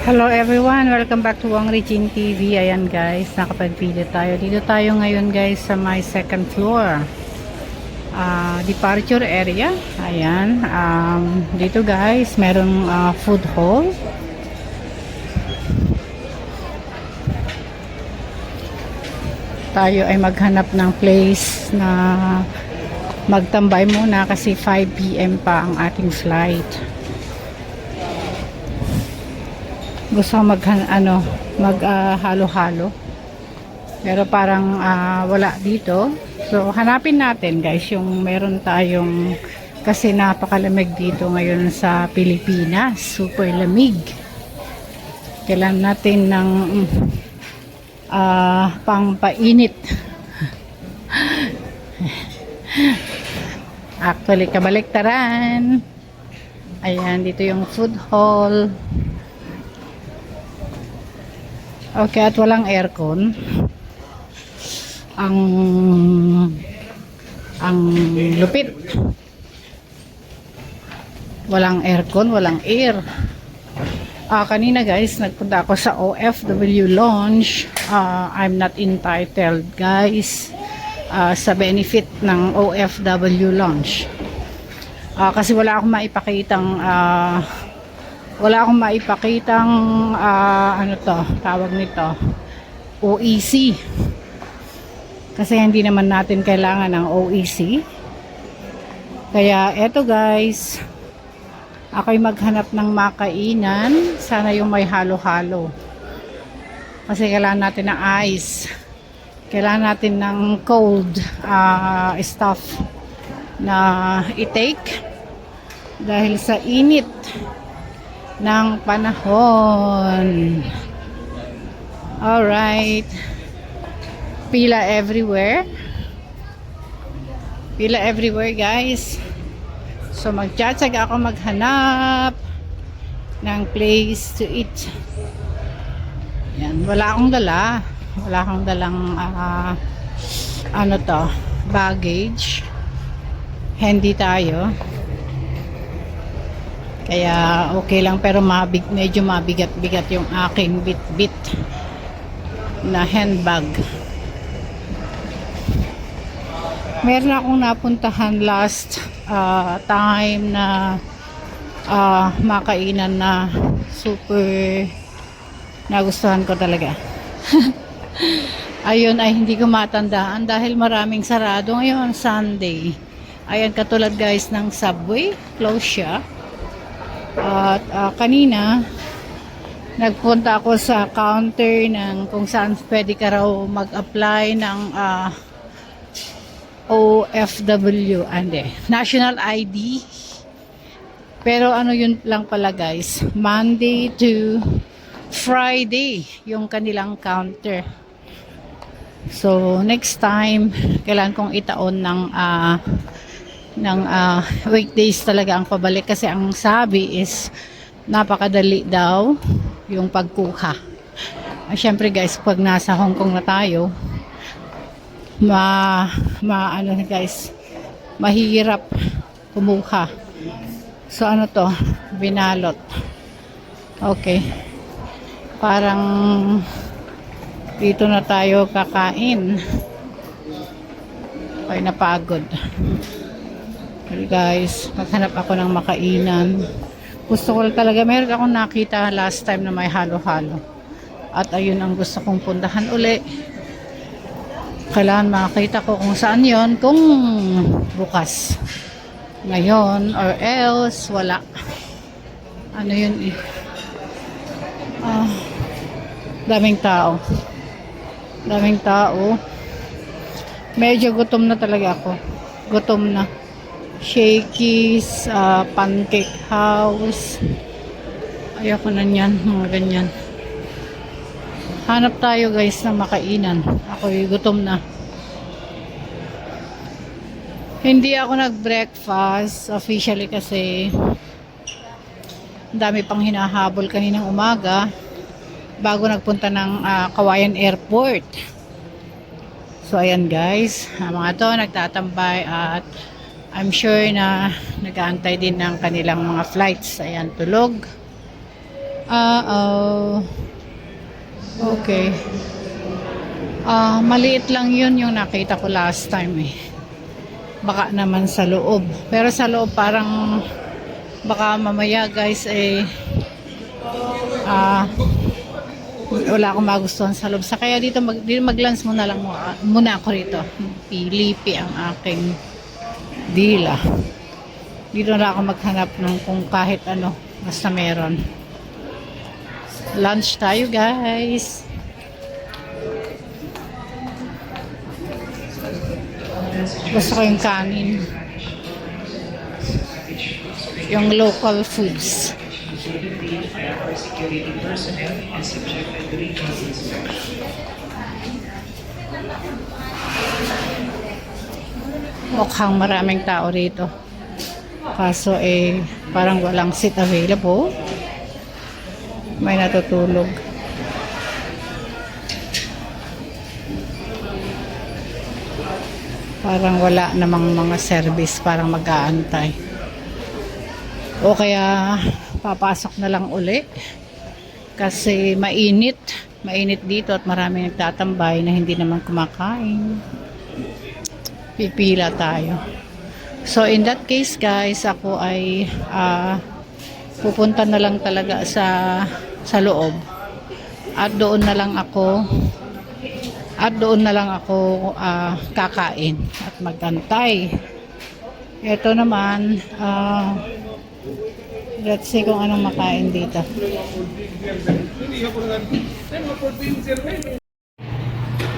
Hello everyone, welcome back to Wang Regine TV. Ayan guys, nakapag-video tayo. Dito tayo ngayon guys sa my second floor. Departure area. Ayan. Dito guys, merong food hall. Tayo ay maghanap ng place na magtambay muna kasi 5 PM pa ang ating flight. Gusto ko halo-halo. Pero parang wala dito. So hanapin natin guys yung meron tayong, kasi napakalamig dito ngayon sa Pilipinas. Super lamig. Kailangan natin ng pangpainit. Actually kabaliktaran. Ayan, dito yung food hall. Okay, at walang aircon. Ang lupit. Walang aircon, walang air. Kanina guys, nagpunta ako sa OFW lounge. I'm not entitled guys sa benefit ng OFW lounge. Kasi wala akong maipakitang ano to, tawag nito, OEC. Kasi hindi naman natin kailangan ng OEC. Kaya eto guys, ako'y maghanap ng makainan. Sana yung may halo-halo. Kasi kailangan natin ng ice. Kailangan natin ng cold stuff na i-take. Dahil sa init ng panahon. Alright. Pila everywhere. Pila everywhere guys. So magtsatsaga ako maghanap ng place to eat. Yan. Wala akong dala. Wala akong dalang baggage. Handy tayo. Kaya okay lang, pero medyo mabigat-bigat yung aking bit-bit na handbag. Meron akong napuntahan last time na makainan na super nagustuhan ko talaga. Ayun ay hindi ko matandaan dahil maraming sarado ngayon, Sunday. Ayan, katulad guys ng Subway, close siya. At kanina nagpunta ako sa counter ng kung saan pwede ka raw mag-apply ng OFW, National ID. Pero ano yun lang pala guys, Monday to Friday yung kanilang counter. So next time kailangan kong itaon ng weekdays talaga ang pabalik, kasi ang sabi is napakadali daw yung pagkuha. Syempre guys, pag nasa Hong Kong na tayo, mahirap kumuha. So ano to, binalot. Okay, parang dito na tayo kakain. Ay, napagod. Well guys, maghanap ako ng makainan. Gusto ko talaga, meron akong nakita last time na may halo-halo. At ayun ang gusto kong puntahan uli. Kailangan makita ko kung saan yon, kung bukas ngayon or else wala. Ano yun eh. Daming tao. Daming tao. Medyo gutom na talaga ako. Gutom na. Shakey's, pancake house. Ayoko na yan, mga ganyan. Hanap tayo guys ng makainan. Ako'y gutom na. Hindi ako nag-breakfast officially kasi dami pang hinahabol kaninang umaga bago nagpunta ng Kawayan Airport. So ayan guys, mga to nagtatambay at I'm sure na nag-aantay din ng kanilang mga flights. Ayan, tulog. Oh. Okay. Maliit lang yun yung nakita ko last time eh. Baka naman sa loob. Pero sa loob parang baka mamaya guys eh wala akong magustuhan sa loob. Sa kaya dito mag-glance muna lang muna ako rito. Pilipi ang aking dila. Dito na ako maghanap ng kung kahit ano basta meron. Lunch tayo guys. Gusto ko yung kanin. Yung local foods. Mukhang maraming tao rito. Kaso eh parang walang seat available. May natutulog. Parang wala namang mga service, parang mag-aantay. O kaya papasok na lang uli kasi mainit dito at maraming nagtatambay na hindi naman kumakain. Pipila tayo. So in that case guys, ako ay pupunta na lang talaga sa loob at doon na lang ako kakain at magantay. Ito naman let's see kung anong makain dito.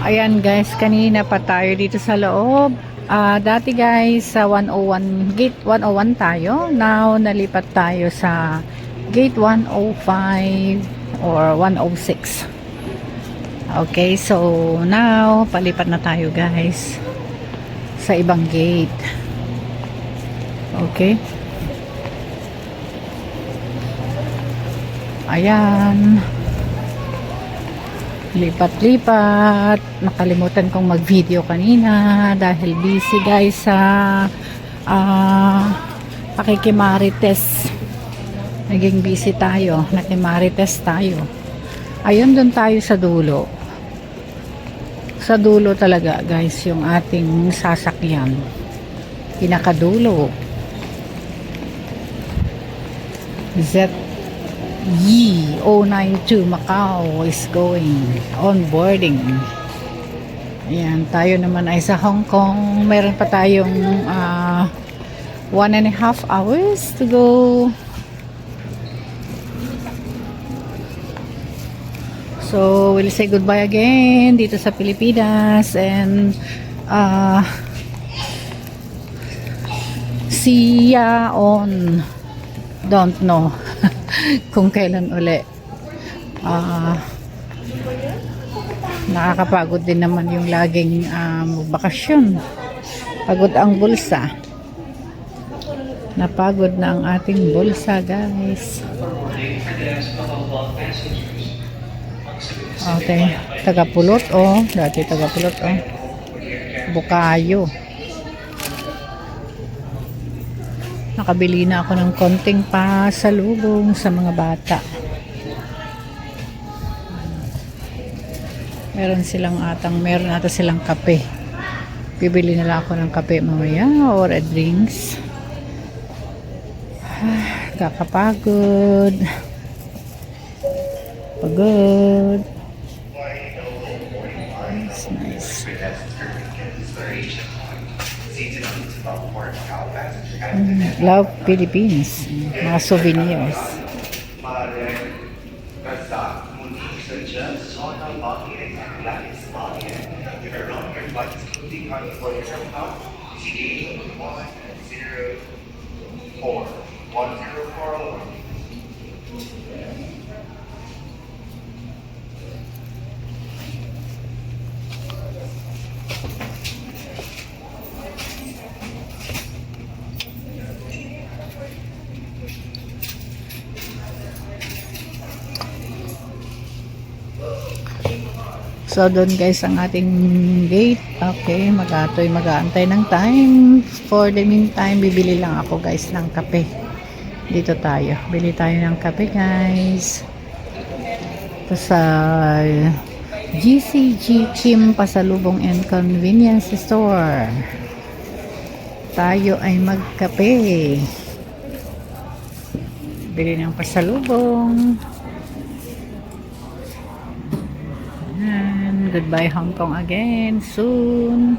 Ayan guys, kanina pa tayo dito sa loob. Dati guys sa 101, gate 101 tayo. Now nalipat tayo sa gate 105 or 106. Okay, so now palipat na tayo guys sa ibang gate. Okay. Ayan. Lipat-lipat. Nakalimutan kong mag-video kanina dahil busy guys sa pakikimarites. Naging busy tayo. Nakimarites tayo. Ayun, doon tayo sa dulo. Sa dulo talaga guys yung ating sasakyan. Pinakadulo. ZE092 Macau is going on boarding. Ayan, tayo naman ay sa Hong Kong. Meron pa tayong 1.5 hours to go. So we'll say goodbye again dito sa Pilipinas and see ya on don't know kung kailan uli. Nakakapagod din naman yung laging bakasyon. Pagod ang bulsa. Napagod na ang ating bulsa guys. Okay, Tagapulot dati Tagapulot Bukayo. Nakabili na ako ng konting pasalubong sa mga bata. Meron ata silang kape. Bibili na lang ako ng kape mamaya or drinks. Kakapagod. Pagod. That's nice. Love Philippines. Mga souvenirs. So doon guys ang ating gate. Okay, mag-aantay ng time. For the meantime, bibili lang ako guys ng kape. Dito tayo. Bili tayo ng kape guys. dito sa GCG Kim Pasalubong and Convenience Store. Tayo ay magkape. Bili ng pasalubong. And goodbye Hong Kong again soon.